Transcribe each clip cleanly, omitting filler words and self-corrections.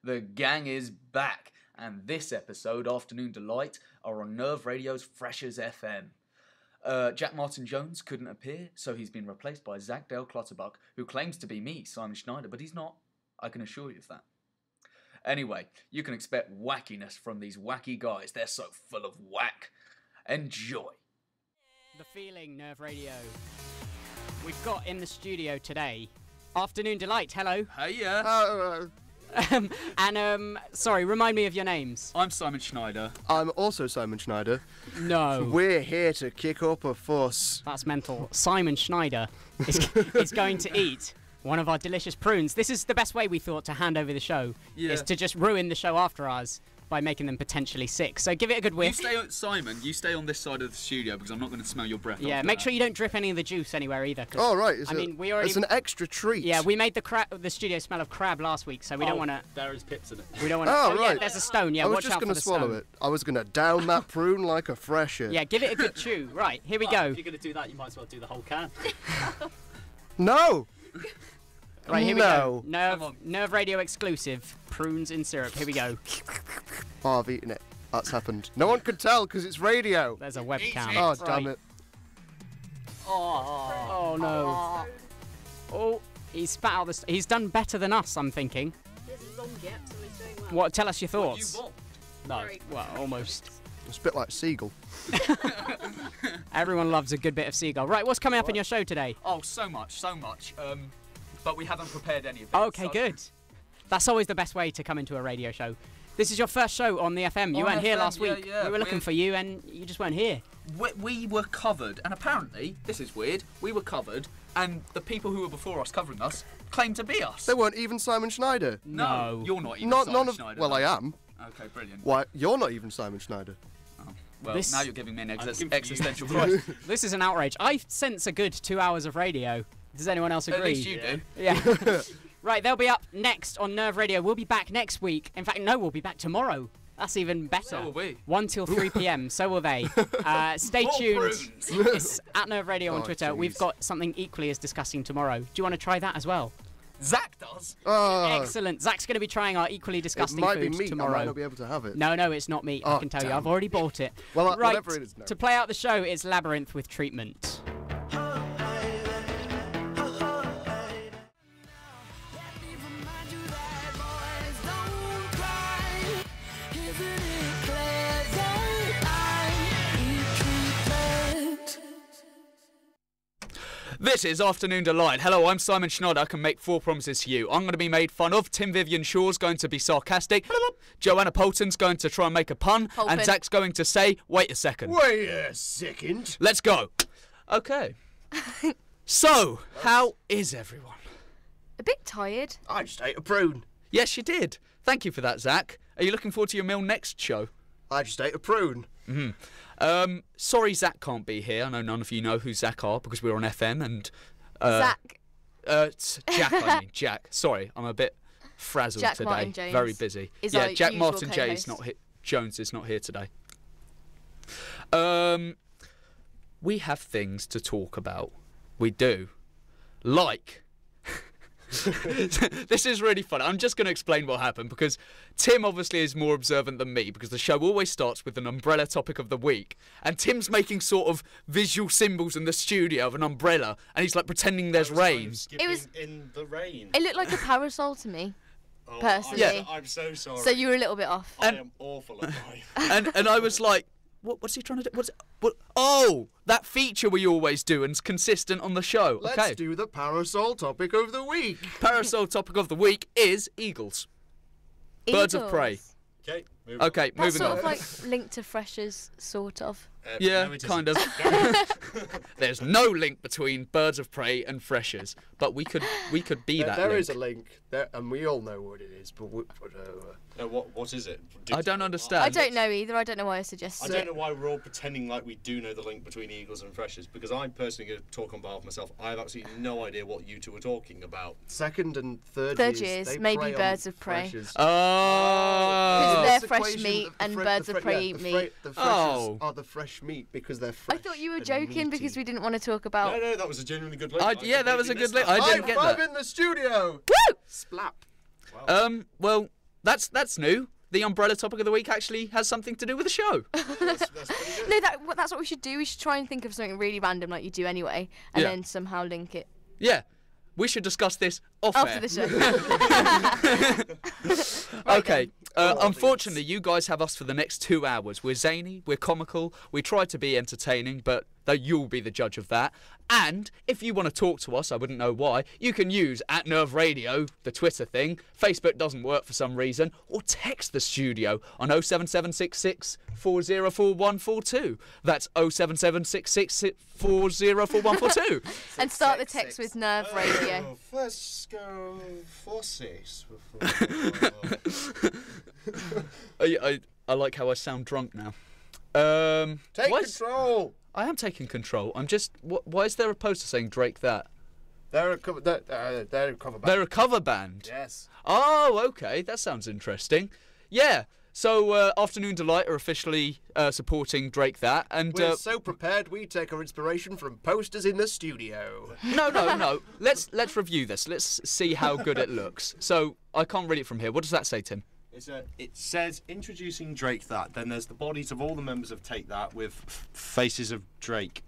The gang is back, and this episode, Afternoon Delight, are on Nerve Radio's Freshers FM. Jack Martin Jones couldn't appear, so he's been replaced by Zach Dale Clutterbuck, who claims to be me, Simon Schneider, but he's not. I can assure you of that. Anyway, you can expect wackiness from these wacky guys. They're so full of whack. Enjoy. The feeling, Nerve Radio. We've got in the studio today Afternoon Delight. Hello. Hiya. Sorry, remind me of your names. I'm Simon Schneider. I'm also Simon Schneider. No. We're here to kick up a fuss. That's mental. Simon Schneider is going to eat one of our delicious prunes. This is the best way we thought to hand over the show, is to just ruin the show after ours by making them potentially sick. So give it a good whiff. Simon, you stay on this side of the studio because I'm not going to smell your breath. Yeah, make sure you don't drip any of the juice anywhere either. Oh, right. I mean, we already... It's an extra treat. Yeah, we made the studio smell of crab last week, so we don't want to... There is pips in it. We don't want to... Oh, right. Yeah, there's a stone. Yeah, watch out for the stone. I was just going to swallow it. I was going to down that prune like a fresher. Yeah, give it a good chew. Right, here we go. If you're going to do that, you might as well do the whole can. No! Right, here we No. go. Nerve Radio exclusive. Prunes in syrup. Here we go. Oh, I've eaten it. That's happened. No one can tell because it's radio. There's a webcam. Oh, damn it. Oh, no. Oh, he spat out the... He's done better than us, I'm thinking. He hasn't long yet, so he's doing well. What? Tell us your thoughts. No. Well, almost. It's a bit like seagull. Everyone loves a good bit of seagull. Right, what's coming up in your show today? Oh, so much. But we haven't prepared any of it. Okay, good. That's always the best way to come into a radio show. This is your first show on the FM. You weren't here last week. Yeah, we were looking for you and you just weren't here. We were covered, and apparently, this is weird, we were covered, and the people who were before us covering us claimed to be us. They weren't even Simon Schneider. No. You're not even None Simon of. Schneider. Well, I am. Okay, brilliant. Why? You're not even Simon Schneider. Well, now you're giving me an existential crisis. This is an outrage. I sense a good 2 hours of radio. Does anyone else agree? At least you do. Yeah. Right, they'll be up next on Nerve Radio. We'll be back next week. In fact, no, we'll be back tomorrow. That's even better. So will we. 1 till 3 p.m. So will they. Stay tuned. It's at Nerve Radio on Twitter. Geez. We've got something equally as disgusting tomorrow. Do you want to try that as well? Zach does. Excellent. Zach's going to be trying our equally disgusting It might food be meat. tomorrow. I might not be able to have it. No, it's not meat. I Oh, can tell you. damn. I've already bought it. Well, right, whatever it is now. to play out the show, it's Labyrinth with Treatment. This is Afternoon Delight. Hello, I'm Simon Schneider. I can make 4 promises to you. I'm going to be made fun of. Tim Vivian Shaw's going to be sarcastic. Joanna Polton's going to try and make a pun. And Zach's going to say, wait a second. Wait a second. Let's go. Okay. So, how is everyone? A bit tired. I just ate a prune. Yes, you did. Thank you for that, Zach. Are you looking forward to your meal next show? I just ate a prune. Sorry Zach can't be here. I know none of you know who Zach are because we're on FM and... Zach. It's Jack, I mean. Jack. Sorry, I'm a bit frazzled Jack today. Martin Jones Very busy. is Yeah, our Jack usual Martin co-host. Jones is not here today. We have things to talk about. We do. Like... This is really fun. I'm just going to explain what happened because Tim obviously is more observant than me because the show always starts with an umbrella topic of the week and Tim's making sort of visual symbols in the studio of an umbrella and he's like pretending there's rain. It was in the rain. It looked like a parasol to me, personally. Yeah. I'm so sorry. So you were a little bit off. I am awful at life. and I was like, what's he trying to do? Oh, that feature we always do and's consistent on the show. Let's do the parasol topic of the week. Parasol topic of the week is eagles. Birds of prey. Okay, moving Okay, That's moving sort on. of like linked to Freshers, sort of. Yeah, no, it kind isn't. of. There's no link between Birds of Prey and Freshers, but we could be that There link. is a link, there, and we all know what it is, but No, what is it? I don't understand. I don't know either. I don't know why I suggested I don't it. know why we're all pretending like we do know the link between Eagles and Freshers, because I'm personally going to talk on behalf of myself. I have absolutely no idea what you two are talking about. second and third Third years, years, they maybe prey on birds of prey. freshers. Oh. Because This they're fresh equation meat of the and fre- birds the of fre- prey yeah, eat the meat. The freshers Oh. are the fresh meat because they're fresh. I thought you were and joking because meaty. we didn't want to talk about... No, that was a genuinely good link. That was a good link. I I didn't High get five that. in the studio! Woo! Splap. Well, that's new. The umbrella topic of the week actually has something to do with the show. That's pretty good. No, that's what we should do. We should try and think of something really random like you do anyway, and then somehow link it Yeah. We should discuss this off after air. the show. Okay. Unfortunately, you guys have us for the next 2 hours. We're zany, we're comical, we try to be entertaining, but you'll be the judge of that. And if you want to talk to us, I wouldn't know why, you can use @NerveRadio, the Twitter thing. Facebook doesn't work for some reason. Or text the studio on 07766 404142. That's 07766 404142. And start the text with Nerve Radio. Oh, first go for 6. I like how I sound drunk now. Take why is- control. I am taking control. I'm just. Why is there a poster saying Drake that? They're a cover band. They're a cover band. Yes. Oh, okay. That sounds interesting. Yeah. So Afternoon Delight are officially supporting Drake that, and We're so prepared. We take our inspiration from posters in the studio. no. Let's review this. Let's see how good it looks. So I can't read it from here. What does that say, Tim? It says introducing Drake that. Then there's the bodies of all the members of Take That with faces of Drake.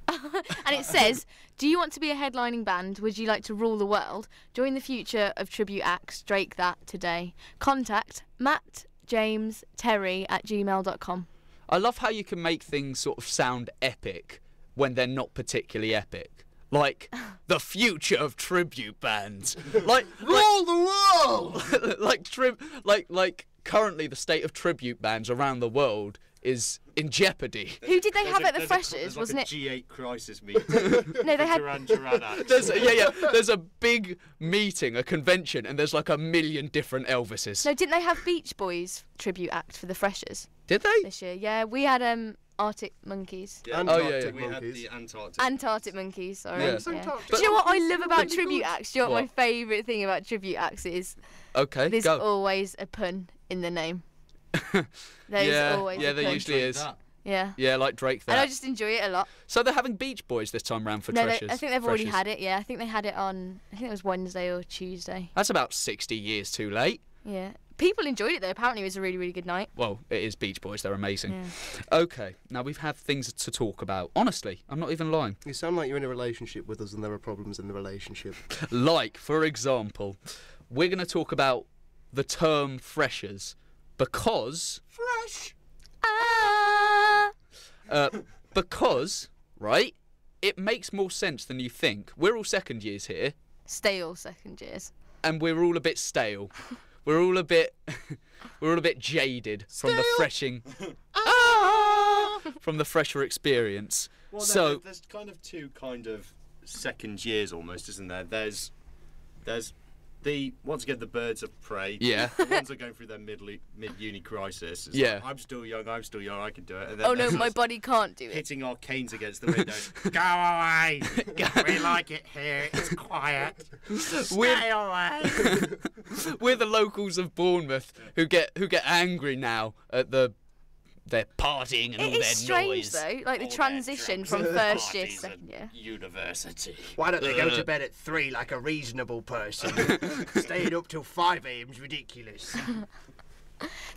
And it says, do you want to be a headlining band? Would you like to rule the world? Join the future of tribute acts. Drake that today. Contact mattjamesterry@gmail.com. I love how you can make things sort of sound epic when they're not particularly epic. Like the future of tribute bands. Like Rule the world. like currently the state of tribute bands around the world is in jeopardy. Who did they have at the Freshers? There's Wasn't like it? a G8 crisis meeting. No, they had. Duran acts. There's a big meeting, a convention, and there's like a million different Elvises. No, didn't they have Beach Boys tribute act for the Freshers Did they? this year? Yeah, we had Arctic Monkeys. Yeah, Antarctic we had monkeys. the Antarctic. Antarctic Monkeys, sorry. Yeah. Yeah. Antarctic Do you know what I love about Pretty tribute good. acts? Do you know what my What? favourite thing about tribute acts is? Okay, There's go. always a pun in the name. There's always a there pun. usually is. Yeah. Yeah, like Drake And I that. just enjoy it a lot. So they're having Beach Boys this time round for No, Treasures. I think they've already Freshers. had it. Yeah, I think they had it on. I think it was Wednesday or Tuesday. That's about 60 years too late. Yeah. People enjoyed it though. Apparently, it was a really, really good night. Well, it is Beach Boys. They're amazing. Yeah. Okay, now we've had things to talk about. Honestly, I'm not even lying. You sound like you're in a relationship with us and there are problems in the relationship. Like, for example, we're going to talk about the term freshers because... Fresh. because, right, it makes more sense than you think. We're all second years here, Stale second years. and we're all a bit stale. We're all a bit jaded from the freshing, from the fresher experience. Well, So there's kind of two kind of second years almost, isn't there? There's the once again the birds of prey. Yeah. The ones that are going through their mid-uni crisis. It's Yeah. like, I'm still young, I can do it. And then Oh no, there's my us body can't do it. hitting our canes against the window. Go away. We like it here. It's quiet. Stay away. we're the locals of Bournemouth who get angry now at they're partying and all It their is strange noise. though, like the All their transition drugs from and first year to parties second and year. University. Why don't they go to bed at 3 like a reasonable person? Staying up till 5 a.m. is ridiculous.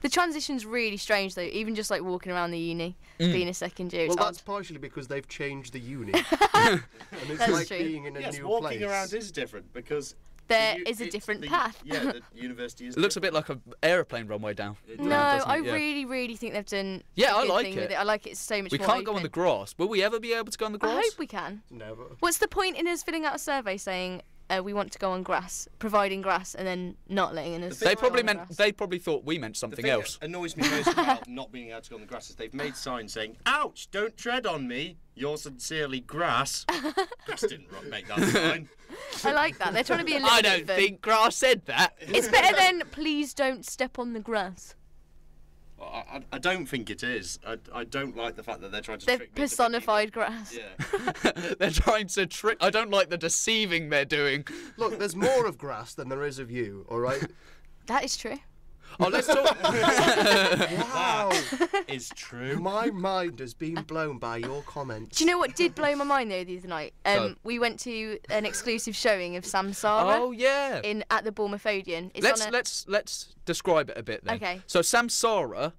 The transition's really strange though, even just like walking around the uni, Mm. being a second year. Well, It's that's odd. partially because they've changed the uni. And it's That's like true. being in a Yes, new walking place. around is different because There the is a it's different the- path. Yeah, the university is. It looks a bit like an aeroplane runway down. It No, doesn't I it? Yeah. really, really think they've done. Yeah, a I good like thing it. with it. I like it so much We more. can't go on the open. grass. Will we ever be able to go on the I grass? hope we can. Never. What's the point in us filling out a survey saying we want to go on grass, providing grass, and then not letting us? They go probably on meant. grass? They probably thought we meant The something thing else. that annoys me most about not being able to go on the grass is they've made signs saying, "Ouch! Don't tread on me. You're sincerely grass." Grass didn't make that sign. I like that. They're trying to be a little I bit don't fun. think grass said that. It's better than please don't step on the grass. I don't think it is. I don't like the fact that they're trying to They've trick me into personified grass. thinking that- Yeah. They're trying to trick. I don't like the deceiving they're doing. Look, there's more of grass than there is of you, all right? That is true. Oh, let's talk. Wow. Is true. My mind has been blown by your comments. Do you know what did blow my mind though the other night? Go. We went to an exclusive showing of Samsara Oh yeah. at the Bournemouth Odeon. It's Let's describe it a bit then. Okay. So Samsara.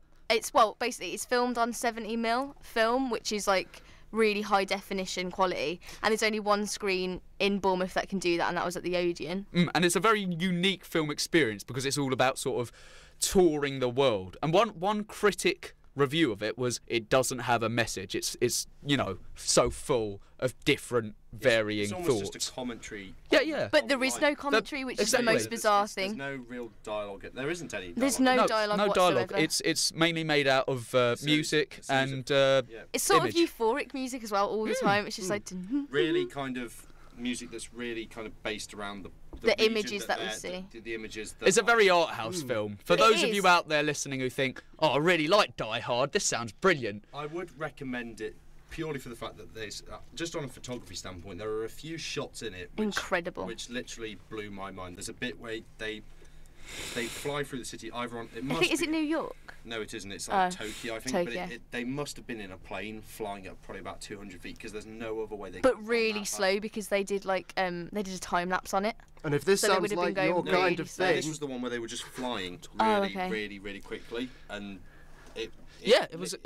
basically it's filmed on 70mm film, which is like really high definition quality, and there's only one screen in Bournemouth that can do that, and that was at the Odeon. And it's a very unique film experience because it's all about sort of touring the world. And one critic review of it was it doesn't have a message. It's so full of different varying It's almost thoughts. just a commentary. Yeah. But there is no commentary, which is the exactly. most bizarre There's thing. no real dialogue. There isn't any. There's dialogue. no dialogue no whatsoever. dialogue. It's mainly made out of music it's music. and Yeah. It's sort image. of euphoric music as well all the time. It's just like Really kind of music that's really kind of based around the The region images that we they're- see. The images. That It's a are- very art house film. For It those of is. you out there listening who think, "Oh, I really like Die Hard. This sounds brilliant." I would recommend it purely for the fact that there's just on a photography standpoint, there are a few shots in it Incredible. which literally blew my mind. There's a bit where they fly through the city either on. It I must think is be- it New York? No, it isn't. It's like Oh, Tokyo, I think. Tokyo. But they must have been in a plane flying at probably about 200 feet because there's no other way they. But could have gone really that fast. slow because they did like they did a time lapse on it. And if this So they sounds would have been like going your really kind of slow. No, thing, this was the one where they were just flying Oh, really, okay. really, really quickly, and it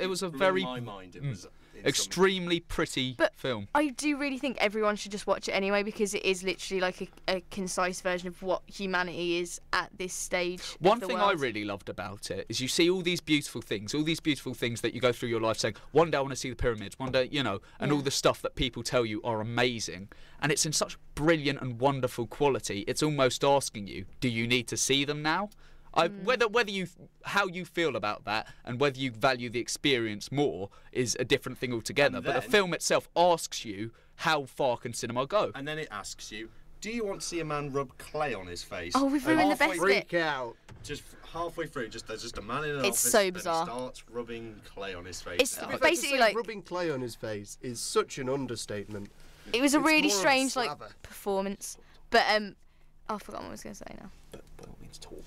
was a blew very my mind. It was in some- extremely pretty But film. I do really think everyone should just watch it anyway because it is literally like a concise version of what humanity is at this stage. One of the thing I world. really loved about it is you see all these beautiful things that you go through your life saying, one day I want to see the pyramids, one day, and all the stuff that people tell you are amazing. And it's in such brilliant and wonderful quality, it's almost asking you, do you need to see them now? How you feel about that and whether you value the experience more is a different thing altogether. And But the then- film itself asks you, how far can cinema go? And then it asks you, do you want to see a man rub clay on his face? Oh, we've And ruined the halfway- best bit. freak out. Just halfway through, there's just a man in an It's office. so and bizarre. He starts rubbing clay on his face. It's And I But thought- basically to say like- rubbing clay on his face is such an understatement. It was a It's really more of a strange like slather. performance. But I forgot what I was going to say now. by all means, talk.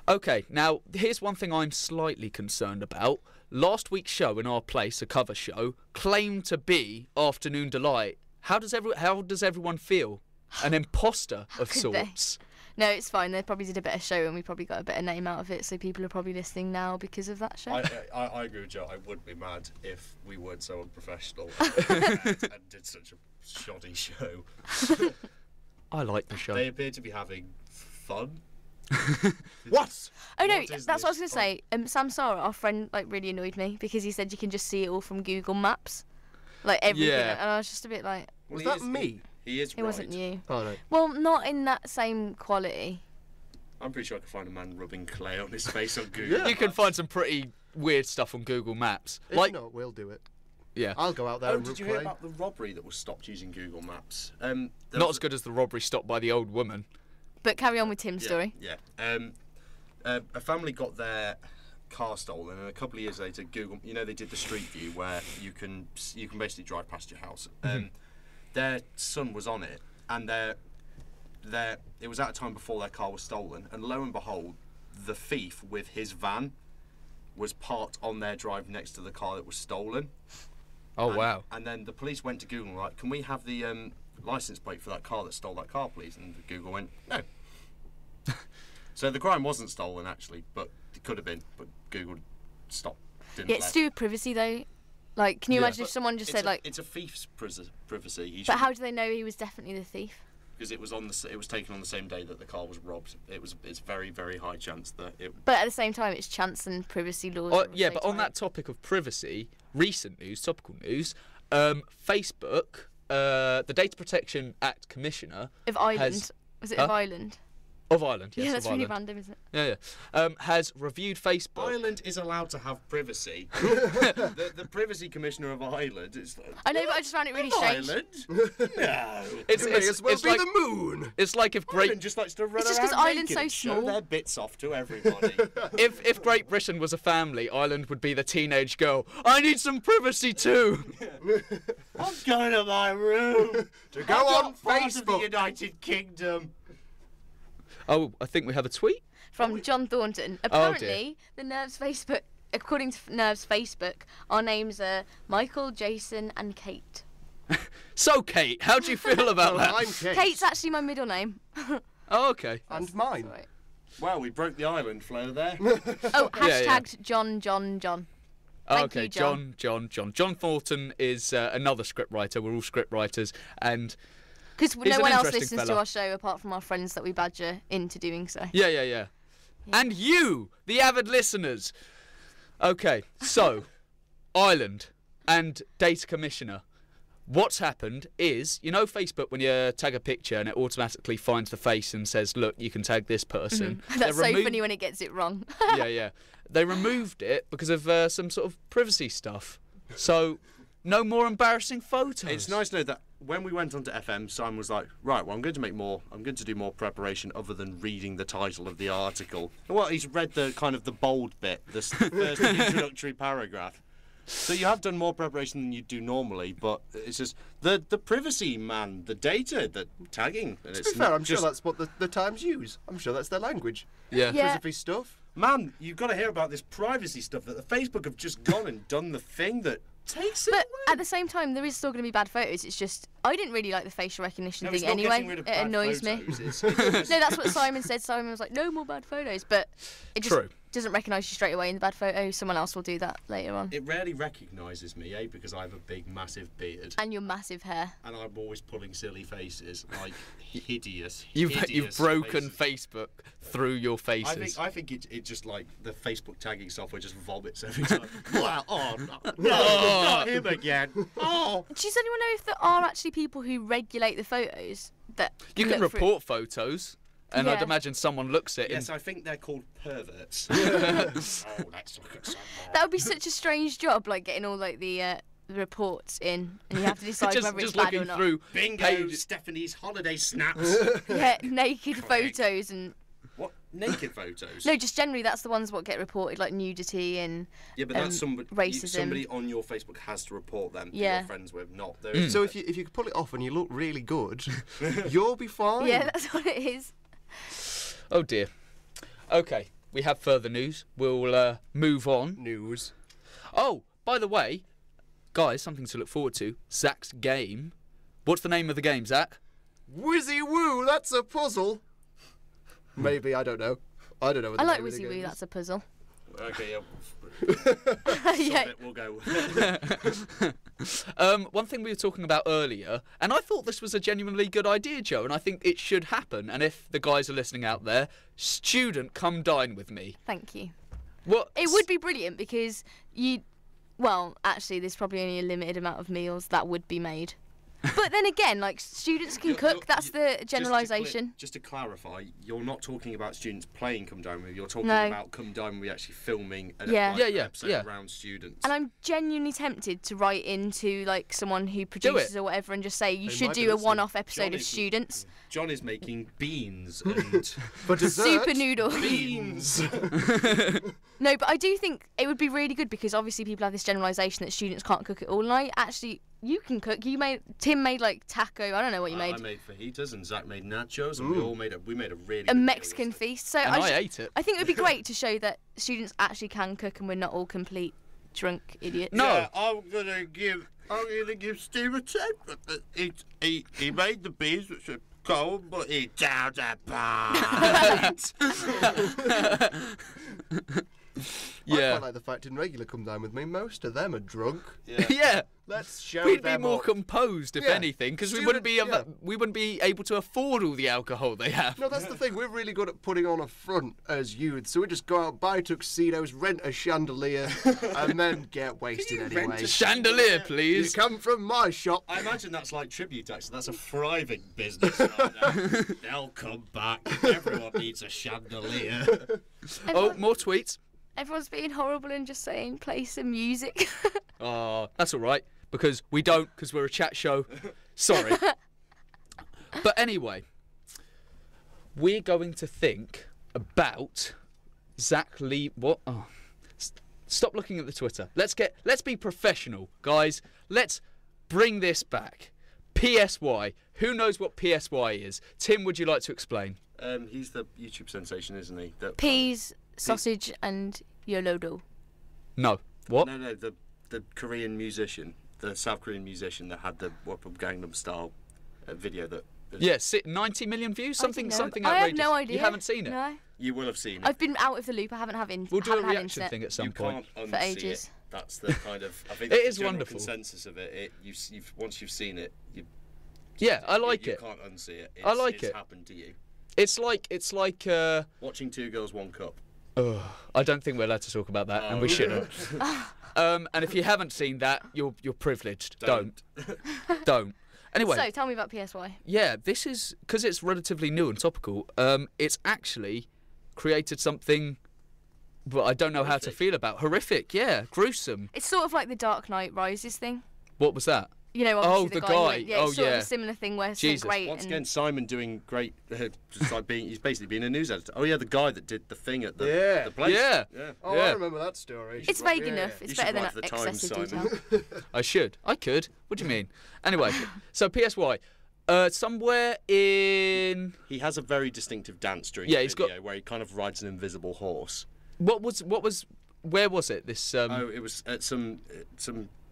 Okay, now here's one thing I'm slightly concerned about. Last week's show in our place, a cover show, claimed to be Afternoon Delight. How does everyone feel? An imposter of could they? sorts. No, it's fine. They probably did a better show, and we probably got a better name out of it. So people are probably listening now because of that show. I agree with Joe. I would be mad if we weren't so unprofessional and did such a shoddy show. I like the show. They appear to be having fun. What? Oh no, What is that's what I was this? going to say. Samsara, our friend, like really annoyed me because he said you can just see it all from Google Maps, like everything, Yeah. and I was just a bit like, Was Well, that me? He is it right. wasn't you. Oh no. Well, not in that same quality. I'm pretty sure I could find a man rubbing clay on his face on Google. You can find some pretty weird stuff on Google Maps. If Like, not, we'll do it. yeah, I'll go out there Oh, and did rub you hear clay. about the robbery that was stopped using Google Maps? not as good as the robbery stopped by the old woman. But carry on with Tim's Yeah, story. Yeah. A family got their car stolen, and a couple of years later, Google, they did the Street View where you can basically drive past your house. Their son was on it, and it was at a time before their car was stolen, and lo and behold, the thief with his van was parked on their drive next to the car that was stolen. Oh And- wow. And then the police went to Google, like, can we have the license plate for that car that stole that car, please? And Google went, no. So the crime wasn't stolen, actually, but it could have been. But Google stopped. Didn't Yeah, it's let. to do with privacy though. Like, can you Yeah. imagine if someone just said like, it's a thief's privacy. He but shouldn't- how do they know he was definitely the thief? Because it was taken on the same day that the car was robbed. It's very, very high chance that it. But at the same time, it's chance and privacy laws. Oh, are yeah, so but on tight. that topic of privacy, recent news, topical news, Facebook, the Data Protection Act Commissioner Of Ireland. has- Was it Huh? of Ireland? of Ireland, yes, Yeah, of that's really Ireland. random, isn't it? Yeah, has reviewed Facebook. Ireland is allowed to have privacy. the privacy commissioner of Ireland is. I know, but I just found it really strange. Ireland? No. It's, It may as well be like, the moon. it's like if Ireland just likes to run It's just around 'cause Ireland's naked so and show small. their bits off to everybody. if Great Britain was a family, Ireland would be the teenage girl. I need some privacy too. I'm going to my room To go I'm on not part of the Facebook. United Kingdom. Oh, I think we have a tweet. From John Thornton. Apparently, the Nerves Facebook, according to Nerves Facebook, our names are Michael, Jason, and Kate. So, Kate, how do you feel about that? I'm Kate. Kate's actually my middle name. Oh, okay. And mine. Right. Wow, we broke the island flow there. Oh, Yeah, yeah. hashtagged John. Oh, Thank okay, you, John. John Thornton is another scriptwriter. We're all scriptwriters, and Because He's no an one else interesting listens to fella. our show apart from our friends that we badger into doing so. yeah. And you, the avid listeners. Okay, so Ireland and Data Commissioner. What's happened is, you know, Facebook, when you tag a picture and it automatically finds the face and says, look, you can tag this person. That's They so funny when it gets it wrong. yeah. They removed it because of some sort of privacy stuff. So, no more embarrassing photos. It's nice to know that when we went onto FM, Simon was like, right, well, I'm going to do more preparation other than reading the title of the article. Well, he's read the kind of the bold bit, the first introductory paragraph. So you have done more preparation than you do normally, but it's just the privacy, man, the data, the tagging. And To it's be fair, not I'm sure just- that's what the Times use. I'm sure that's their language. Yeah. Yeah. Privacy stuff. Man, you've got to hear about this privacy stuff that the Facebook have just gone and done the thing that takes it But away. at the same time, there is still going to be bad photos. It's just I didn't really like the facial recognition No, it's thing not anyway. getting rid of It bad annoys photos. me. It's No, that's what Simon said. Simon was like, "No more bad photos," but it just True. doesn't recognise you straight away in the bad photo. Someone else will do that later on. It rarely recognises me, because I have a big, massive beard. And your massive hair. And I'm always pulling silly faces, like hideous. You've hideous broken faces. Facebook through your faces. I think it just like the Facebook tagging software just vomits every time. Wow, no, Oh. not him again. Oh, Does anyone know if there are actually people who regulate the photos that You can look through- report photos, and I'd Yeah. imagine someone looks at it. yes, I think they're called perverts. Let's look at some more. That would be such a strange job, like getting all like the reports in, and you have to decide just whether it's just bad looking or not. through Bingo, pages. Stephanie's holiday snaps. Yeah, naked Correct. photos and What? Naked photos? no, just generally that's the ones what get reported, like nudity and Yeah, but that's somebody. racism. Somebody on your Facebook has to report them. That Yeah. you're friends with, not those. So if you can pull it off and you look really good, you'll be fine. yeah, that's what it is. Oh dear. Okay, we have further news. We'll move on. News. Oh, by the way, guys, something to look forward to. Zach's game. What's the name of the game, Zach? Wizzy woo, that's a puzzle. Maybe, I don't know. I don't know what I the like name of the Wizzy Woo. game is. That's a puzzle. Okay, yeah. Yeah. Stop it, we'll go. One thing we were talking about earlier, and I thought this was a genuinely good idea, Joe, and I think it should happen. And if the guys are listening out there, student, come dine with me. Thank you. What? It would be brilliant because well, actually, there's probably only a limited amount of meals that would be made. But then again, like students can cook. That's the generalisation. Just to clarify, you're not talking about students playing Come Down With Me. You're talking No. about Come Down With Me actually filming an Yeah. episode Yeah. around students. And I'm genuinely tempted to write into like someone who produces or whatever and just say you They should might be do a listening. one-off episode John of is- students. John is making beans and For dessert. Super noodle. beans. No, but I do think it would be really good because obviously people have this generalisation that students can't cook it all. And I actually, you can cook. Tim made like taco. I don't know what you I made. made fajitas and Zach made nachos and we all made a really A good Mexican meal. feast. So And I ate it. I think it would be great to show that students actually can cook and we're not all complete drunk idiots. No. Yeah, I'm gonna give Steve a tip. He made the beans which are cold, but he down a pint. I Yeah. quite like the fact in regular Come Down With Me, most of them are drunk. Yeah. Let's show We'd be them more up. composed, if Yeah. anything, because we Student- wouldn't be able to afford all the alcohol they have. No, that's the thing. We're really good at putting on a front as youths. So we just go out, buy tuxedos, rent a chandelier, and then get wasted rent anyway. a Chandelier, You please. come from my shop. I imagine that's like tribute tax. That's a thriving business right now. They'll come back. Everyone needs a chandelier. Oh, more tweets. Everyone's being horrible and just saying play some music. Oh, that's all right, because we don't, because we're a chat show. Sorry. But anyway, we're going to think about Zach Lee. What? Oh, stop looking at the Twitter. Let's be professional, guys. Let's bring this back. PSY. Who knows what PSY is? Tim, would you like to explain? He's the YouTube sensation, isn't he? Peas, sausage, and Yolodo. No. What? No, the Korean musician, the South Korean musician that had the Wapam Gangnam Style video that. Yes, 90 million views, something outrageous. I have no idea. You haven't seen it? No. You will have seen it. I've been out of the loop. I haven't We'll do a haven't had reaction internet. thing at some You point. can't For unsee ages. it. That's the kind of. I think It that's is the general wonderful. consensus of it. You've once you've seen it, Yeah, I like you it. can't unsee it. I like it's it. happened to you. It's like Watching Two Girls, One Cup. I don't think we're allowed to talk about that, and we shouldn't. And if you haven't seen that, you're privileged. Don't. Anyway. So tell me about PSY. Yeah, this is because it's relatively new and topical. It's actually created something, but I don't know how to feel about. Horrific, yeah, gruesome. It's sort of like the Dark Knight Rises thing. What was that? You know, obviously the guy. guy. Went, yeah, it's sort of yeah. a similar thing where it's Jesus. so great. Once and again, Simon doing great. Just like he's basically being a news editor. Oh yeah, the guy that did the thing at the place. Yeah. Oh, Yeah. I remember that story. it's vague enough. It's You better should than write for the Times, excessive Simon. detail. I could. What do you mean? Anyway, so PSY. Somewhere in He has a very distinctive dance during Yeah, the he's got- video where he kind of rides an invisible horse. where was it? This It was at some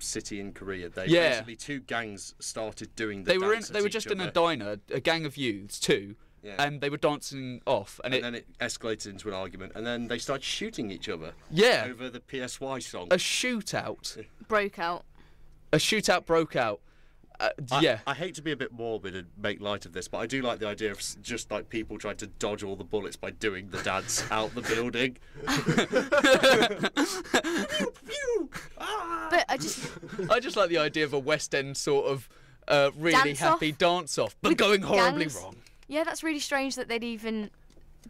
city in Korea. Yeah. Basically two gangs started doing the they were dance they at were each just in a other. diner, a gang of youths, two, Yeah. and they were dancing off, and Then it escalated into an argument, and then they started shooting each other yeah, over the PSY song. a shootout. Broke out. A shootout broke out. Yeah. I hate to be a bit morbid and make light of this, but I do like the idea of just like people trying to dodge all the bullets by doing the dance out the building. But I just I just like the idea of a West End sort of really Dance happy off dance off, but with going horribly gangs. wrong. yeah, that's really strange that they'd even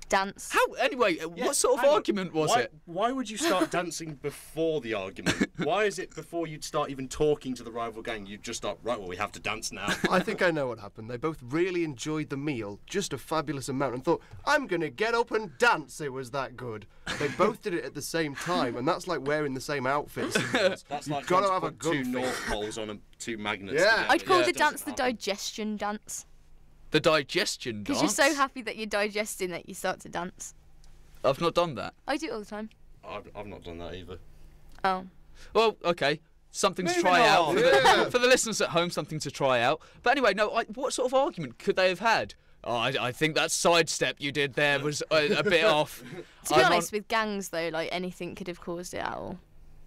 dance. How? Anyway, what sort of Hang on. argument was why, it? Why would you start dancing before the argument? Why is it before you'd start even talking to the rival gang, you'd just start, right, well, we have to dance now. I think I know what happened. They both really enjoyed the meal, just a fabulous amount, and thought, I'm going to get up and dance. It was that good. They both did it at the same time, and that's like wearing the same outfits. That's You've like got to trying have a put two gun North Poles on two magnets Yeah. together. I'd call Yeah. the It dance the doesn't happen. digestion dance. The digestion dance. Because you're so happy that you're digesting that you start to dance. I've not done that. I do it all the time. I've not done that either. Oh. Well, okay. Something to Moving try out on. for the listeners at home. Something to try out. But anyway, no. What sort of argument could they have had? Oh, I think that sidestep you did there was a bit off. To be I'm honest, with gangs though, like anything could have caused it at all.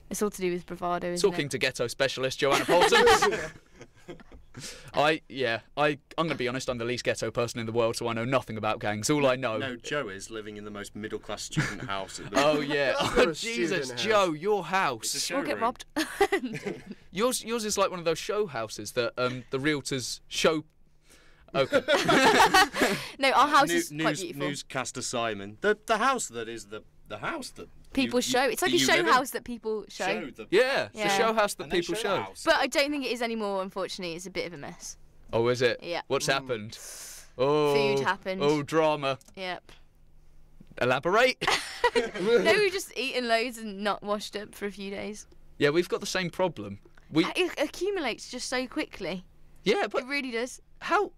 It's all to do with bravado, isn't talking it? to ghetto specialist Joanna Paulson. I'm going to be honest. I'm the least ghetto person in the world, so I know nothing about gangs. All I know. No, Joe is living in the most middle-class student house. In the Oh yeah. You're Oh a Jesus, student Joe, your It's house. a We'll get showroom. robbed. Yours is like one of those show houses that the realtors show. Okay. No, our house New- is quite news, beautiful. Newscaster Simon. The house that is the house that People show. It's like a you show live in. house that people show. Yeah, the Yeah. show house that And they people show show. the house. But I don't think it is anymore, unfortunately. It's a bit of a mess. Oh, is it? Yeah. What's happened? Oh, Food happened. Oh, drama. Yep. Elaborate. No, we've just eaten loads and not washed up for a few days. Yeah, we've got the same problem. It accumulates just so quickly. Yeah, but It really does. how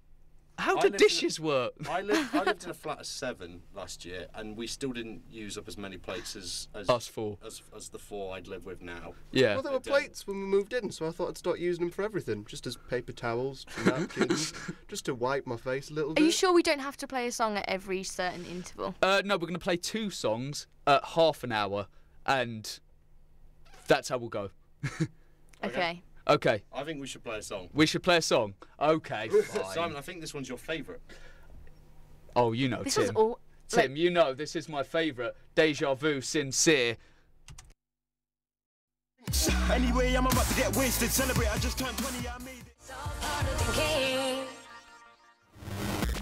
I do lived in dishes work? I lived in a flat of 7 last year, and we still didn't use up as many plates as Us four. as the 4 I'd live with now. Yeah. Well, there were plates when we moved in, so I thought I'd start using them for everything, just as paper towels, napkins, just to wipe my face a little Are bit. you sure we don't have to play a song at every certain interval? No, we're going to play 2 songs at half an hour, and that's how we'll go. Okay. Okay, I think we should play a song. we should play a song. Okay, fine. Simon, I think this one's your favourite. Oh, you know, This Tim. was all. Tim, you know this is my favourite. Deja Vu, Sincere. Anyway, I'm about to get wasted, celebrate, I just turned 20, I made it.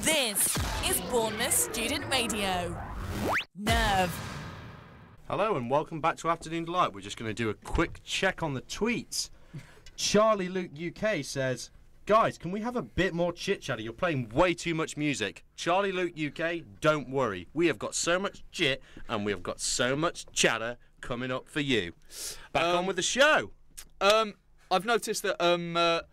This is Bournemouth Student Radio. Nerve. Hello and welcome back to Afternoon Delight. We're just going to do a quick check on the tweets. Charlie Luke UK says, guys, can we have a bit more chit-chatter? You're playing way too much music. Charlie Luke UK, don't worry. We have got so much chit and we have got so much chatter coming up for you. Back on with the show. I've noticed that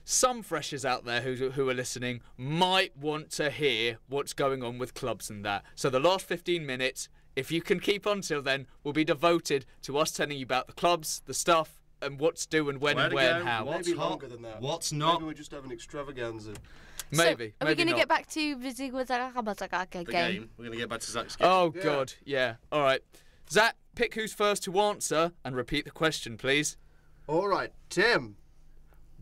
some freshers out there who are listening might want to hear what's going on with clubs and that. So the last 15 minutes, if you can keep on till then, will be devoted to us telling you about the clubs, the stuff, and what to do and when Where and to where go, and how. what's Maybe hot, longer than that. what's not. Maybe we're just having extravaganza. Maybe. So, are we going to get back to the The game? game. We're going to get back to Zach's game. Oh, Yeah. God. Yeah. All right. Zach, pick who's first to answer and repeat the question, please. All right, Tim.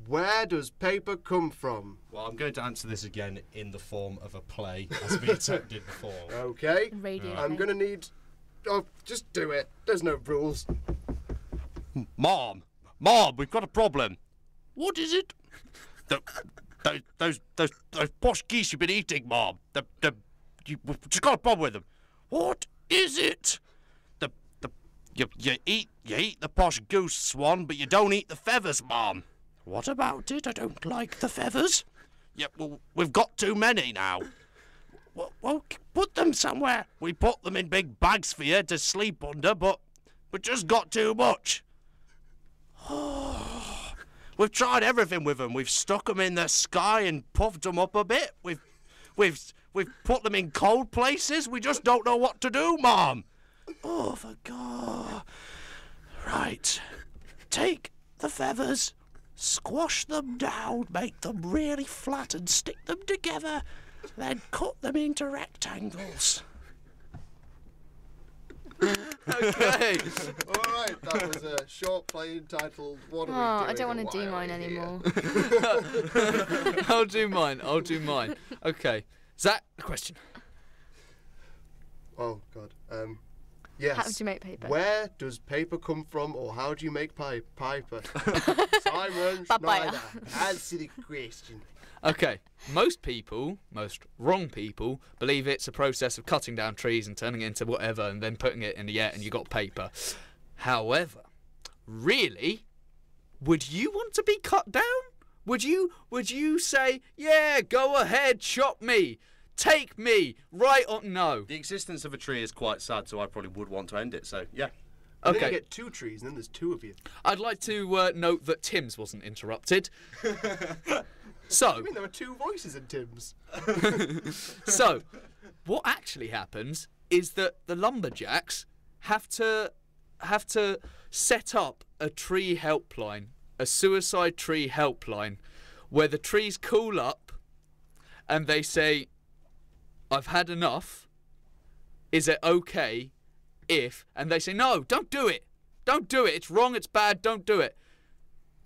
Where does paper come from? Well, I'm going to answer this again in the form of a play, as we attempted before. Okay. Radio. I'm gonna need. Oh, just do it. There's no rules. Mom, we've got a problem. What is it? Those posh geese you've been eating, Mom. We've just got a problem with them. What is it? You eat the posh goose, Swan, but you don't eat the feathers, Mom. What about it? I don't like the feathers. Yeah, well, we've got too many now. Well, put them somewhere. We put them in big bags for you to sleep under, but we just got too much. We've tried everything with them. We've stuck them in the sky and puffed them up a bit. We've put them in cold places. We just don't know what to do, Mom. Oh, for God. Right. Take the feathers, squash them down, make them really flat and stick them together, then cut them into rectangles. Okay. All right, that was a short play entitled "What Are We Oh, Doing?" I don't want and to do Why Are mine We Here? anymore. I'll do mine. Okay. Zach, the question. Oh God. Yes. How do you make paper? Where does paper come from, or how do you make piper? Simon Papaya. Schneider, answer the question. Okay. Most wrong people, believe it's a process of cutting down trees and turning it into whatever and then putting it in the air and you got paper. However, really, would you want to be cut down? Would you say, yeah, go ahead, chop me, take me, right on? No. The existence of a tree is quite sad, so I probably would want to end it, so yeah. And then Okay. you get 2 trees, and then there's 2 of you. I'd like to note that Tim's wasn't interrupted. So, I mean, there were 2 voices in Tim's. So, what actually happens is that the lumberjacks have to set up a tree helpline, a suicide tree helpline, where the trees call up and they say, "I've had enough. Is it okay if?" And they say, "No, don't do it. Don't do it. It's wrong. It's bad. Don't do it."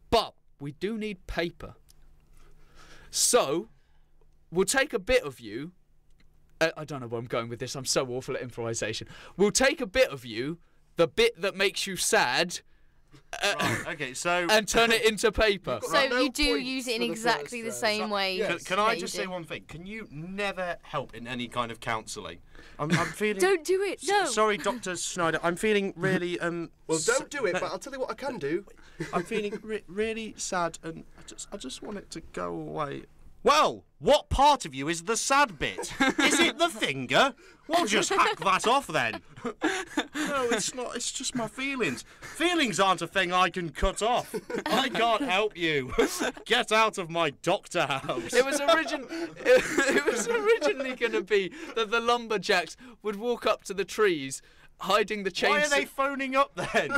But we do need paper. So, we'll take a bit of you. I don't know where I'm going with this. I'm so awful at improvisation. We'll take a bit of you, the bit that makes you sad, Right, okay, so... and turn it into paper. So Right, no you do points use it in for the exactly the first same round. way. Yes. Can I that just you say do. one thing? Can you never help in any kind of counselling? I'm feeling... Don't do it. No. Sorry, Dr. Schneider. I'm feeling really... Well, don't do it, but I'll tell you what I can do. I'm feeling really sad, and I just want it to go away. Well, what part of you is the sad bit? Is it the finger? We'll just hack that off then. No, it's not. It's just my feelings. Feelings aren't a thing I can cut off. I can't help you. Get out of my doctor house. It was originally going to be that the lumberjacks would walk up to the trees, hiding the chainsaw. Why are they phoning up then?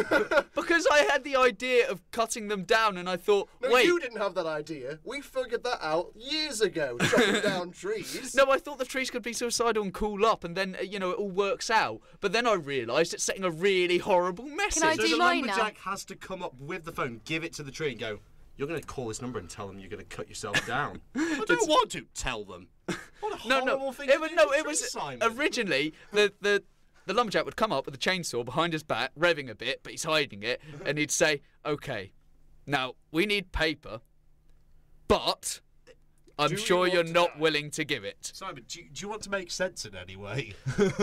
Because I had the idea of cutting them down, and I thought, No, wait. you didn't have that idea. We figured that out years ago, chopping down trees. No, I thought the trees could be suicidal and cool up, and then, it all works out. But then I realised it's setting a really horrible message. I So do the mine now? lumberjack has to come up with the phone, give it to the tree, and go, "You're going to call this number and tell them you're going to cut yourself down." I don't want to tell them. What a horrible thing to do to It trees, was Simon. originally the lumberjack would come up with a chainsaw behind his back, revving a bit, but he's hiding it, and he'd say, "Okay, now we need paper, but I'm Do we sure want you're to not die?" willing to give it." Simon, do you want to make sense in any way?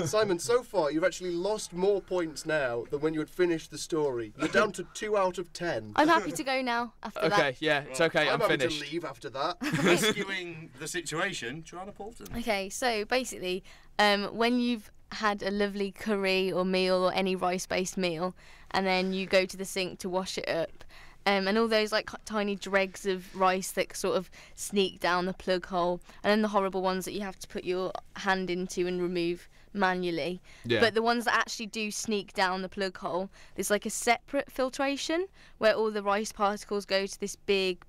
Simon, so far you've actually lost more points now than when you had finished the story. You're down to 2 out of 10. I'm happy to go now after that. Okay, yeah, it's okay, I'm having finished. to leave after that. Rescuing the situation, Joanna Paulton. Okay, so basically, when you've had a lovely curry or meal or any rice-based meal, and then you go to the sink to wash it up, And all those like tiny dregs of rice that sort of sneak down the plug hole, and then the horrible ones that you have to put your hand into and remove manually. Yeah. But the ones that actually do sneak down the plug hole, there's like a separate filtration where all the rice particles go to this big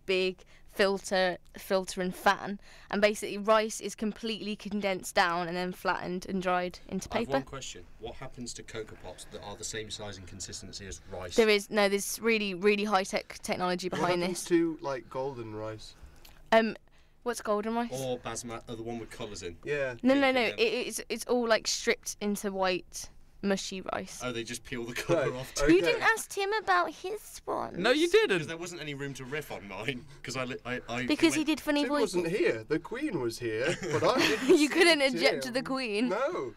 filter and fan, and basically rice is completely condensed down and then flattened and dried into I have paper. one question. What happens to cocoa pots that are the same size and consistency as rice? There's really high technology What behind happens this. to like golden rice? What's golden rice? Or basmati, the one with colours in. Yeah. No. Yeah. It's all like stripped into white, mushy rice. Oh, they just peel the colour Right. off. Okay. You didn't ask Tim about his one. No, you Because didn't. there wasn't any room to riff on mine. Because Because he did funny Tim voices. wasn't here. The Queen was here, but I didn't. You couldn't see object to Tim. the Queen. No.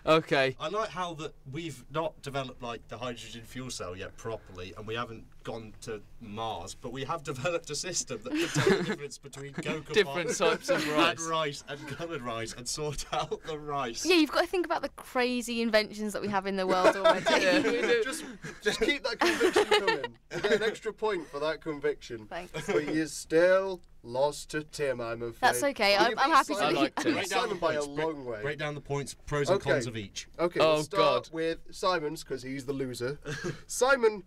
Okay. I like how that we've not developed like the hydrogen fuel cell yet properly, and we haven't gone to Mars, but we have developed a system that can tell the difference between cocoa Different pots types of and rice. rice and coloured rice and sort out the rice. Yeah, you've got to think about the crazy inventions that we have in the world already. Just keep that conviction coming. You get an extra point for that conviction. Thanks. But you still lost to Tim, I'm afraid. That's okay. Well, you I'm beat happy to Simon. I like Tim. You beat Break down Simon the by a points. long way. Break down the points, pros and Okay. cons of each. Okay, Oh, we'll start God. with Simon's because he's the loser. Simon,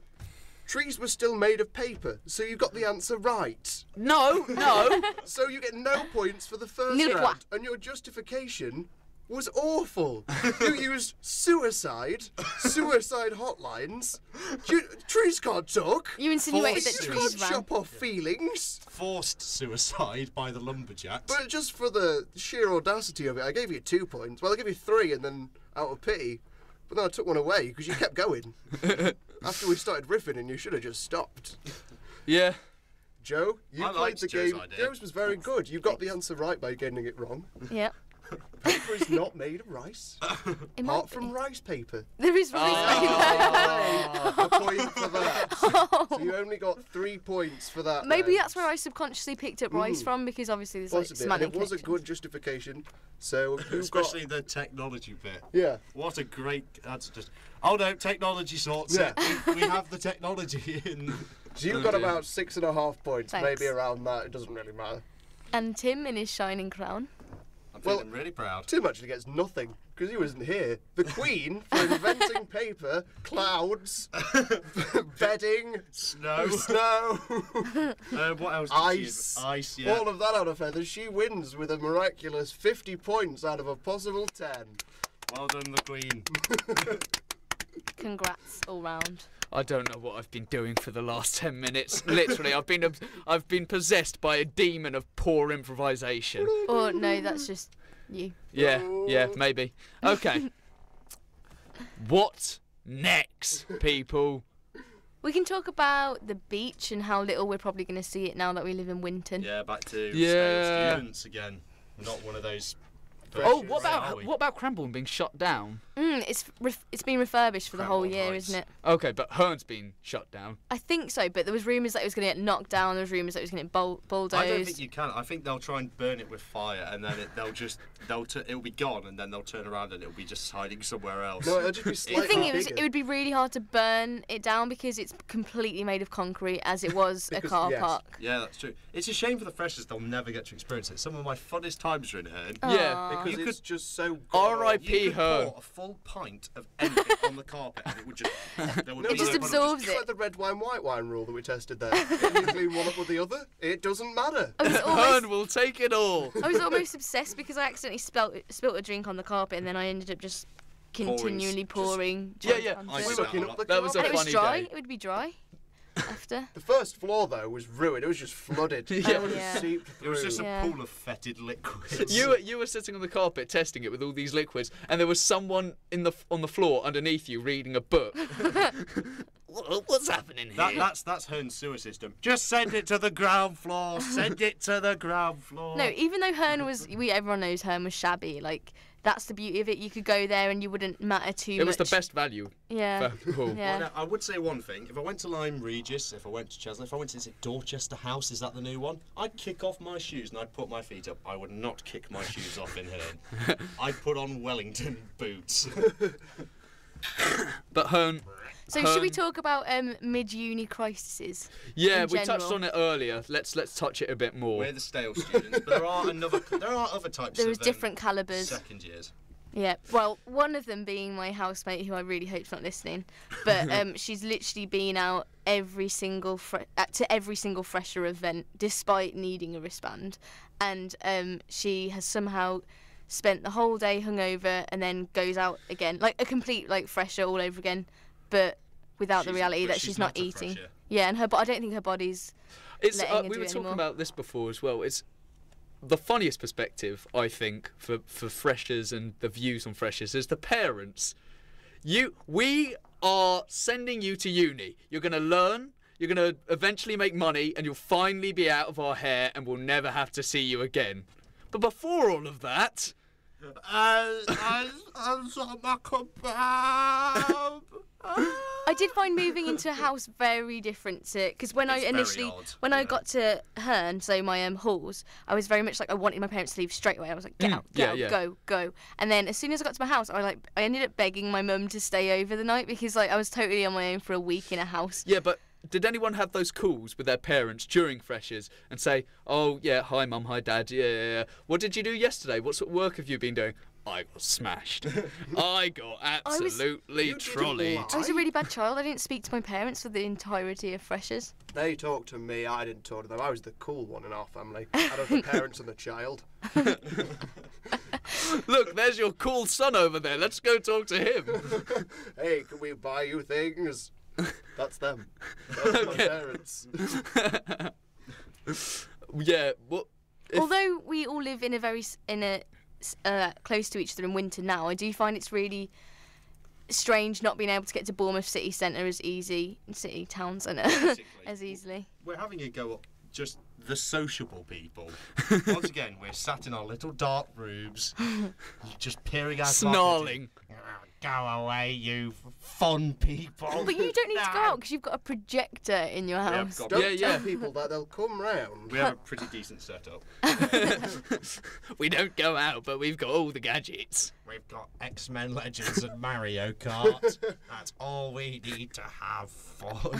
trees were still made of paper, so you got the answer right. No. So you get no points for the first Nil round, point. and your justification was awful. You used suicide hotlines. Trees can't talk. You insinuated Forced that You trees can't ran. chop off feelings. Forced suicide by the lumberjacks. But just for the sheer audacity of it, I gave you 2 points. Well, I gave you 3, and then out of pity. But then I took one away because you kept going. After we started riffing, and you should have just stopped. Yeah. Joe, you I played liked the Joe's game. idea. Joe's was very good. You got the answer right by getting it wrong. Yeah. Paper is not made of rice, It might apart be. from rice paper. There is rice A point for that. So you only got 3 points for that. Maybe then. that's where I subconsciously picked up rice from, because obviously there's like Possibly. And semantic it was a connections. good justification. So you've Especially got, the technology bit. yeah. What a great. That's just. Oh no, technology sorts Yeah. it. We have the technology in. So you've Oh, got dear. about 6.5 points, Thanks. maybe around that. It doesn't really matter. And Tim in his shining crown. I'm Well- feeling really proud. Tim actually gets nothing because he wasn't here. The Queen for inventing paper, clouds, bedding, Snow. snow, What else? ice, Ice. Yeah. all of that out of feathers. She wins with a miraculous 50 points out of a possible 10. Well done, the Queen. Congrats all round. I don't know what I've been doing for the last 10 minutes. Literally, I've been possessed by a demon of poor improvisation. Or no, that's just you. Yeah, maybe. Okay. What next, people? We can talk about the beach and how little we're probably going to see it now that we live in Winton. Yeah, back to Yeah. scale students again. Not one of those. Oh, versions, are we? what about Cranbourne being shut down? It's been refurbished for the whole Cranbourne year, Heights. isn't it? Okay, but Hearn's been shut down. I think so, but there was rumours that it was going to get knocked down. There was rumours that it was going to get bulldozed. I don't think you can. I think they'll try and burn it with fire, and then it'll be gone, and then they'll turn around and it'll be just hiding somewhere else. No, it'll just be The slightly thing bigger. is, it would be really hard to burn it down because it's completely made of concrete, as it was a Because- car yes. park. Yeah, that's true. It's a shame for the freshers they'll never get to experience it. Some of my funnest times are in Herne. Yeah, because You it's could- just so R.I.P. You could Hearn. pour a full pint of anything on the carpet, and it would just. There would No, be It just no- absorbs It's it. like the red wine, white wine rule that we tested there. If you clean one up with the other, it doesn't matter. I was almost, Hearn will take it all. I was almost obsessed because I accidentally spilt a drink on the carpet, and then I ended up just continually pouring. Yeah, drink yeah. onto I it. do Sucking that a up lot. the That was a And it was funny dry. day. It would be dry after. The first floor, though, was ruined. It was just flooded. Yeah. Oh, yeah. Seeped It was through. just Yeah. a pool of fetid liquids. You were sitting on the carpet testing it with all these liquids, and there was someone on the floor underneath you reading a book. What's happening here? That's Hearn's sewer system. Just send it to the ground floor. Send it to the ground floor. No, even though Herne was, everyone knows Herne was shabby. Like that's the beauty of it. You could go there and you wouldn't matter too much. It was the best value. Yeah. For Hull. Yeah. Well, now, I would say one thing. If I went to Lyme Regis, if I went to Chesney, if I went to, is it Dorchester House, is that the new one? I'd kick off my shoes and I'd put my feet up. I would not kick my shoes off in Herne. I'd put on Wellington boots. But Hearn, So should we talk about mid-uni crises? Yeah, in we touched general? on it earlier. Let's touch it a bit more. We're the stale students, but there are other types There's of different calibers. second years. Yeah, well, one of them being my housemate, who I really hope's not listening, but she's literally been out to every single fresher event, despite needing a wristband, and she has somehow spent the whole day hungover and then goes out again, like a complete fresher all over again, but without the reality that she's not eating. Fresher. Yeah, and I don't think her body's. It's letting her we do were it talking anymore. about this before as well. It's the funniest perspective, I think, for freshers and the views on freshers is the parents. We are sending you to uni. You're going to learn. You're going to eventually make money, and you'll finally be out of our hair, and we'll never have to see you again. But before all of that, I did find moving into a house very different to because when It's I very initially odd, when I yeah. got to Herne, so my halls, I was very much like I wanted my parents to leave straight away. I was like, get out, yeah. go. And then as soon as I got to my house, I ended up begging my mum to stay over the night because I was totally on my own for a week in a house. yeah, but did anyone have those calls with their parents during freshers and say, oh, yeah, hi, mum, hi, dad, yeah. What did you do yesterday? What sort of work have you been doing? I got smashed. I got absolutely You didn't trolleyed. lie. I was a really bad child. I didn't speak to my parents for the entirety of freshers. They talked to me, I didn't talk to them. I was the cool one in our family. Out of the parents and the child. Look, there's your cool son over there. Let's go talk to him. Hey, can we buy you things? That's them. Those are my parents. Yeah, what? Although we all live in a close to each other in winter now, I do find it's really strange not being able to get to Bournemouth city centre town centre as easily. We're having a go up just the sociable people. Once again, we're sat in our little dark rooms, just peering out. Snarling. Go away, you fun people. But you don't need to go out because you've got a projector in your Yeah, house. we've got- Don't Yeah, tell yeah. people that, they'll come round. we have a pretty decent setup. We don't go out, but we've got all the gadgets. We've got X-Men Legends and Mario Kart. That's all we need to have fun.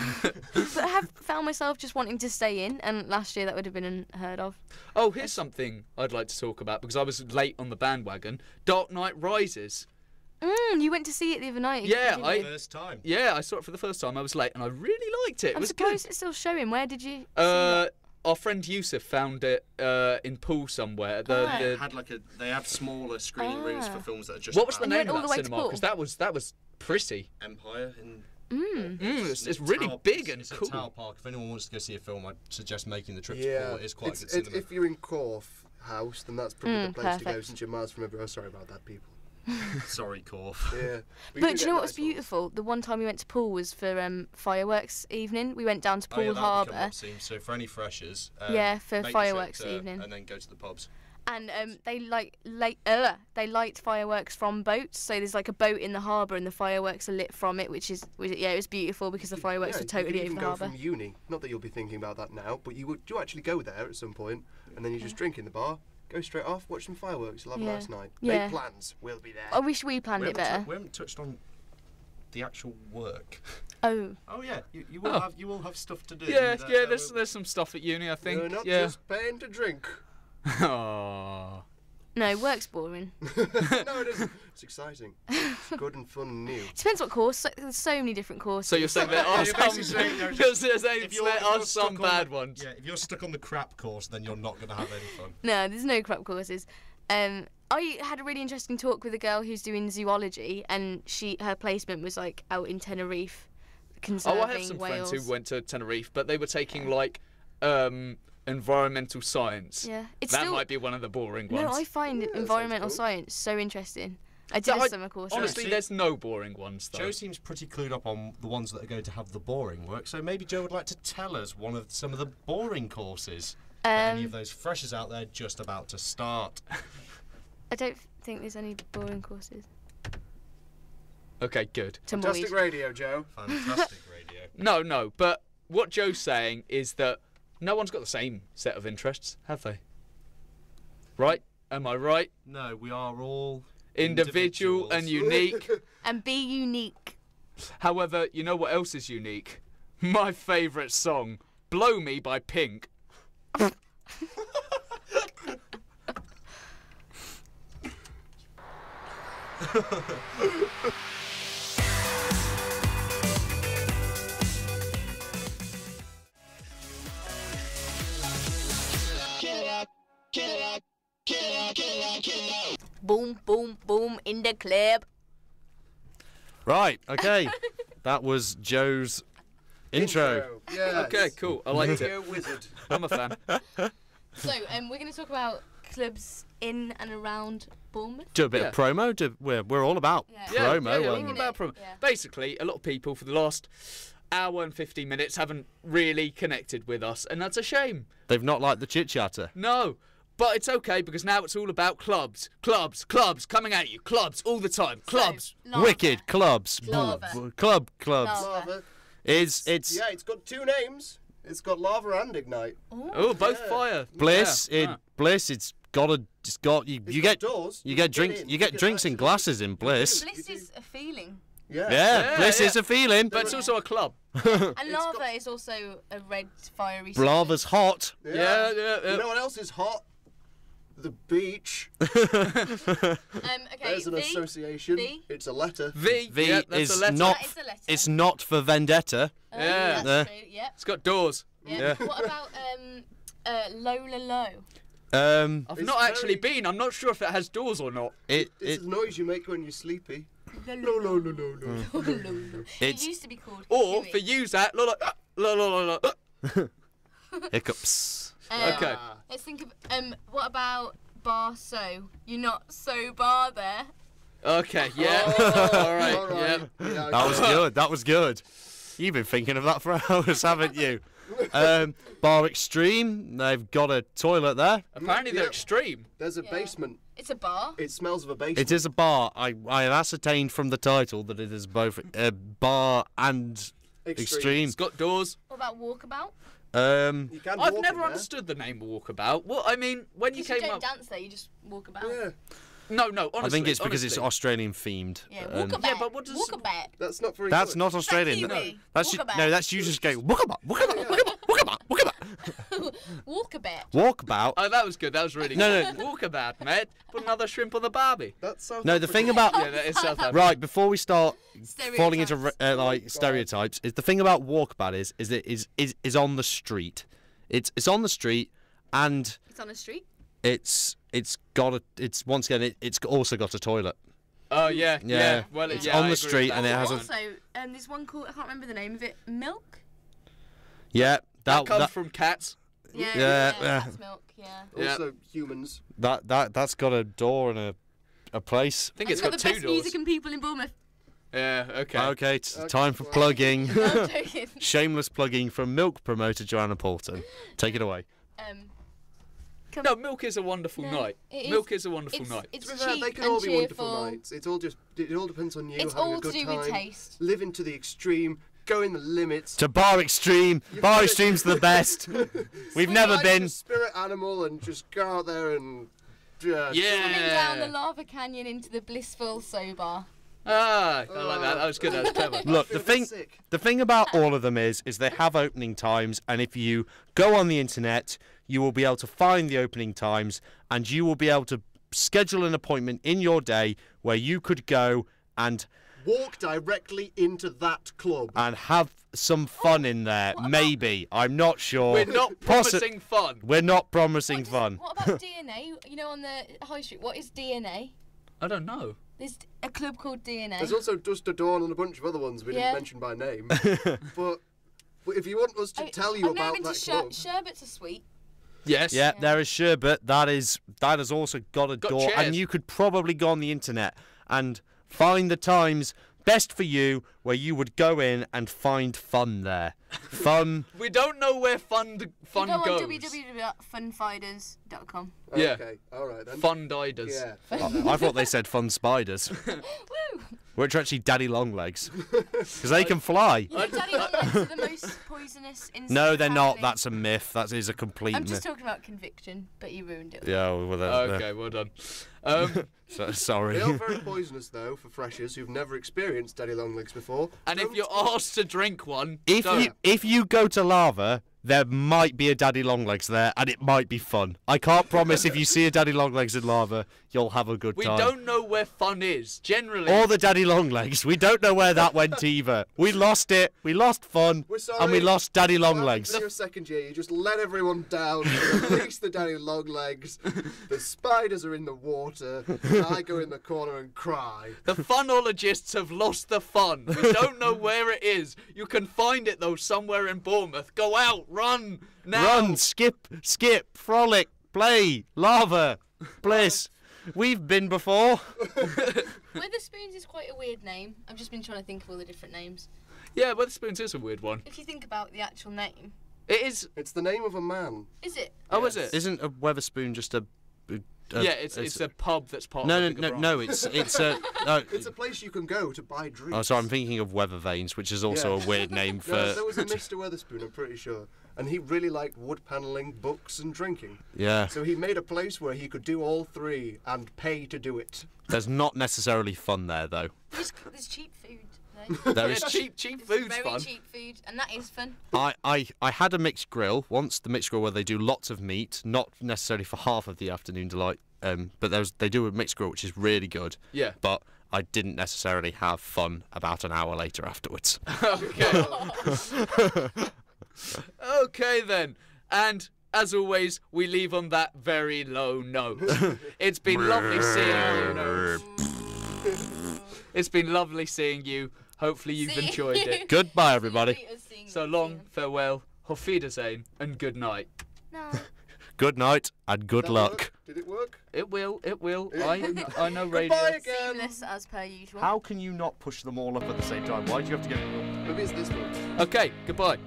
But I have found myself just wanting to stay in, and last year that would have been unheard of. Oh, here's something I'd like to talk about because I was late on the bandwagon. Dark Knight Rises. You went to see it the other night. Yeah, didn't you? First time. Yeah, I saw it for the first time. I was late and I really liked it. It I'm was surprised good. it's still showing. Where did you see that? Our friend Yusuf found it in Poole somewhere. They have smaller screening rooms for films that are just. What was the about you name went of all that the way to cinema? Poole? Because that was pretty. Empire in. It's really big and it's cool. a Tower Park. If anyone wants to go see a film, I'd suggest making the trip to Yeah, Poole. It is quite a good it's, cinema. if you're in Corfe House, then that's probably the place to go perfect. since you're miles from everywhere. Oh, sorry about that, people. Sorry, Corf. Yeah. But do you get know what was nice ones. beautiful? The one time we went to Poole was for fireworks evening. We went down to Oh, yeah, Poole that'll become Harbour. what seems. So for any freshers, Yeah, for make the fireworks trip to- evening. and then go to the pubs. And they light fireworks from boats. So there's like a boat in the harbour, and the fireworks are lit from it, it was beautiful because the fireworks Yeah, are totally you over can the go harbour. from uni. Not that you'll be thinking about that now, but you actually go there at some point, and then you just drink in the bar, go straight off, watch some fireworks. You'll have Yeah. a nice night. Yeah. Make plans. We'll be there. I wish we planned it better. We haven't touched on the actual work. Oh, Oh yeah, you will Oh. have stuff to do. Yeah, That- yeah. that There's will- some stuff at uni, I think. You're not yeah. just paying to drink. Aww. no, work's boring. No, it isn't. It's exciting. It's good and fun and new. Depends what course. There's so many different courses. So you're saying there Yeah, are you're some, basically saying there are because if there you're are some stuck on bad the- ones. Yeah, if you're stuck on the crap course, then you're not going to have any fun. No, there's no crap courses. I had a really interesting talk with a girl who's doing zoology, and her placement was like out in Tenerife, conserving Oh, I have some whales. friends who went to Tenerife, but they were taking like environmental science. Yeah, it's that still. might be one of the boring ones. No, I find Yeah, that environmental sounds science so interesting. I did a summer course. on it. Honestly, See- there's no boring ones though. Joe seems pretty clued up on the ones that are going to have the boring work, so maybe Joe would like to tell us some of the boring courses that any of those freshers out there just about to start. I don't think there's any boring courses. Okay, good. Fantastic Tumbleweed. radio, Joe. Fantastic radio. No, but what Joe's saying is that no one's got the same set of interests, have they? Right? Am I right? No, we are all Individual and individuals. unique. And be unique. However, you know what else is unique? My favourite song, Blow Me by Pink. Boom, boom, boom in the club. Right, okay. That was Joe's intro. Yes. Okay, cool. I liked Radio it. Wizard. I'm a fan. So, we're going to talk about clubs in and around Bournemouth. Do a bit Yeah. of promo. We're all about Yeah. promo. Yeah, and- all about promo. Yeah. Basically, a lot of people for the last hour and 15 minutes haven't really connected with us, and that's a shame. They've not liked the chit chatter. No. But it's okay because now it's all about clubs. Clubs coming at you. Clubs all the time. Clubs. So, lava. Wicked clubs. Lava. Clubs. Lava. It's Yeah, it's got two names. It's got Lava and Ignite. Oh, both Yeah. fire. Bliss. Yeah. Bliss. It's got you It's get got doors. you get drinks. in, You get drinks in access. glasses in Bliss. Bliss is a feeling. Yeah. Yeah, Bliss yeah. is a feeling. But it's also a club. And lava is also a red fiery substance. Lava's hot. Yeah. You know what else is hot? The beach. Okay, There's an V. association. V. It's a letter. V. V yeah, that's is a letter. not. That is a letter. It's not for vendetta. Yeah. That's true, yep. It's got doors. Yep. What about Lola Low? I've It's not actually very- been. I'm not sure if it has doors or not. This is the noise you make when you're sleepy. No, no, no, no, no. It It's used to be called Or Huey. for you, Zach, la. hiccups. Okay. Let's think of what about bar so? You're not so bar there. Okay, yeah. All right, All yeah. right. Yeah, That was good. That was good. You've been thinking of that for hours, haven't you? Bar Extreme. They've got a toilet there. Apparently they're Yeah. extreme. There's a Yeah. basement. It's a bar. It smells of a basement. It is a bar. I have ascertained from the title that it is both a bar and extreme. It's got doors. What about walkabout? You can I've walk never in there. understood the name Walkabout. What I mean, when you Because you came don't up, dance there, you just walk about. Yeah, no, honestly. I think it's because it's honestly. Australian themed. Yeah, and- walkabout. Yeah, but what does- Walkabout. that's not very That's good. not Australian. Kiwi. That's Walkabout. no. That's you just going walkabout, walkabout, walkabout, walkabout, walkabout. Walkabout. Walkabout. Oh, that was good. That was really No, good. Walkabout, mate. Put another shrimp on the barbie. That's South No, the thing about Yeah, that is South Africa. right before we start falling into Stereotypes. like stereotypes, is the thing about walkabout is that is on the street. It's on the street, and It's on a street. it's once again it's also got a toilet. Oh yeah, Yeah. yeah. Well, It's yeah, on I the agree with street that. and it has a Also, there's one called, I can't remember the name of it. Milk? yeah That that comes that from cats. Yeah, Yeah, that's milk, yeah. Yeah. Also, humans. that's got a door and a place. I think it's got got the two best doors. music and people in Bournemouth. Yeah. Okay. Okay, it's time for plugging. No, I'm joking. Shameless plugging from milk promoter Joanna Paulton. Take it away. No, milk is a wonderful No, night. it is- Milk is a wonderful night. It's To be fair, cheap they can and all be cheerful. wonderful nights. It all depends on you It's having all a good to do time. with taste. Living to the extreme, going the limits. To Bar Extreme. Bar gotta- Extreme's the best. We've never Like been. a spirit animal and just go out there and Yeah. Coming down the lava canyon into the blissful sobar. Ah, I like that. That was good. That was clever. Look, feel the a bit thing, sick. the thing about all of them is they have opening times, and if you go on the internet, you will be able to find the opening times, and you will be able to schedule an appointment in your day where you could go and walk directly into that club. have some fun in there. Maybe I'm not sure. We're not promising fun. We're not promising fun. What about DNA? You know, on the high street, what is DNA? I don't know. There's a club called DNA. There's also Dust to Dawn and a bunch of other ones we Yeah. didn't mention by name. but if you want us to tell you I've never about been that to club, Sherbets are sweet. Yes. Yeah, there is Sherbet. That has also got a Got door, chairs. and you could probably go on the internet and find the times best for you where you would go in and find fun there. Fun. We don't know where fun Go goes. on www.funfighters.com. Yeah. Okay, all right then. Fun diders. Yeah. I thought they said fun spiders, Woo! which are actually daddy long legs, because they can fly. You know, Daddy Longlegs are the most poisonous poisonous insect No, they're not. family. That's a myth. That is a complete I'm myth. just talking about conviction, but you ruined it. Yeah, well, Okay, well done. sorry. They are very poisonous, though, for freshers who've never experienced daddy long legs before. And if Don't- you're asked to drink one, If don't. you go to lava, there might be a daddy longlegs there, and it might be fun. I can't promise if you see a daddy longlegs in lava, you'll have a good We time. don't know where fun is. Generally, Or the daddy longlegs. We don't know where that went either. We lost it. We lost fun. We're sorry. And we lost daddy After longlegs. your second year, you just let everyone down. Release the daddy long legs. The spiders are in the water. And I go in the corner and cry. the funologists have lost the fun. We don't know where it is. You can find it though somewhere in Bournemouth. Go out, run now. Run, skip, frolic, play, lava, bliss. We've been before. Weatherspoons is quite a weird name. I've just been trying to think of all the different names. Yeah, Wetherspoons is a weird one. If you think about the actual name, It is. It's the name of a man. is it? Oh, is it? Isn't a Weatherspoon just a Yeah, it's a pub that's part no, of no, a bigger no, branch. no. It's a. No, It's a place you can go to buy drinks. oh, sorry, I'm thinking of Weather Vanes, which is also Yeah. a weird name for. No, there was a Mr. Weatherspoon, I'm pretty sure. And he really liked wood panelling, books, and drinking. Yeah, So he made a place where he could do all three and pay to do it. there's not necessarily fun there though. There's cheap food. though. There Yeah, is. cheap There's food's very fun. cheap food, and that is fun. I had a mixed grill once. The mixed grill where they do lots of meat, not necessarily for half of the afternoon delight. But they do a mixed grill which is really good. Yeah. But I didn't necessarily have fun about an hour later afterwards. Okay. Okay then. And as always, we leave on that very low note. It's been lovely seeing you. It's been lovely seeing you. Hopefully you've See enjoyed you. it. Goodbye, everybody. So long, farewell, Auf Wiedersehen, and good night. No. Good night and good Did that luck. work? Did it work? It will. I know radio. Goodbye again. Seamless as per usual. How can you not push them all up at the same time? Why do you have to get? Maybe it's this one. Okay, goodbye.